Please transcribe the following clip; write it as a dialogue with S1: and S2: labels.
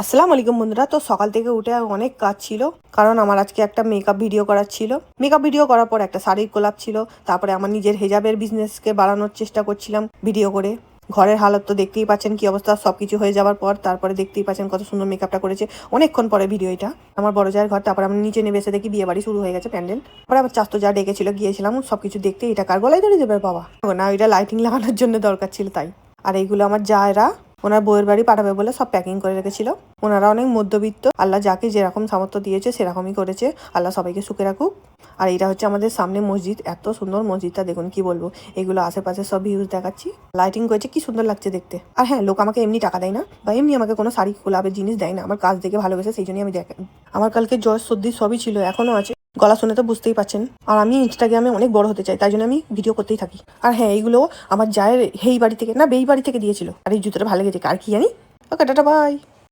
S1: আসসালামু আলাইকুম বন্ধুরা। তো সকাল থেকে উঠে অনেক কাজ ছিল, কারণ আমার আজকে একটা মেকআপ ভিডিও করার ছিল। মেকআপ ভিডিও করার পর একটা শাড়ির কোলাপ ছিল, তারপরে আমার নিজের হেজাবের বিজনেসকে বাড়ানোর চেষ্টা করছিলাম ভিডিও করে। ঘরের হালত তো দেখতেই পাচ্ছেন কি অবস্থা। সব কিছু হয়ে যাওয়ার পর তারপরে দেখতেই পাচ্ছেন কত সুন্দর মেকআপটা করেছে। অনেকক্ষণ পরে ভিডিও এটা। আমার বড় জায়ের ঘর, তারপরে আমি নিচে নেমে এসে দেখি বিয়ে বাড়ি শুরু হয়ে গেছে, প্যান্ডেল। পরে আবার চাস্তো যা ডেকেছিল, গিয়েছিলাম সব কিছু দেখতে। এটা কার গলায় ধরে যাবে বাবা না, এটা লাইটিং লাগানোর জন্য দরকার ছিল তাই। আর এইগুলো আমার জায়েরা ওনার বউয়ের বাড়ি পাঠাবে বলে সব প্যাকিং করে রেখেছিল। ওনারা অনেক মধ্যবিত্ত, আল্লাহ যাকে যেরকম সামর্থ্য দিয়েছে সেরকমই করেছে। আল্লাহ সবাইকে সুখে রাখুক। আর এটা হচ্ছে আমাদের সামনে মসজিদ, এত সুন্দর মসজিদটা দেখুন, কি বলবো। এগুলো আশেপাশে সব ভিউজ দেখাচ্ছি, লাইটিং করেছে, কি সুন্দর লাগছে দেখতে। আর হ্যাঁ, লোক আমাকে এমনি টাকা দেয় না বা এমনি আমাকে কোনো শাড়ি গোলাপের জিনিস দেয় না, আমার কাজ দেখে ভালোবেসে সেই জন্যই আমি দেখেন। আমার কালকে জ্বর সর্দি সবই ছিল, এখনো আছে। গলা শুনে তো বুঝতেই পাচ্ছেন। আর আমি ইনস্টাগ্রামে অনেক বড় হতে চাই, তাই জন্য আমি ভিডিও করতেই থাকি। আর হ্যাঁ, এইগুলো আমার জায়ের হেই বাড়ি থেকে না বেই বাড়ি থেকে দিয়েছিল। আর এই জুতোটা ভালো লেগেছে, কার কি জানি। ওকে, টাটা, বাই।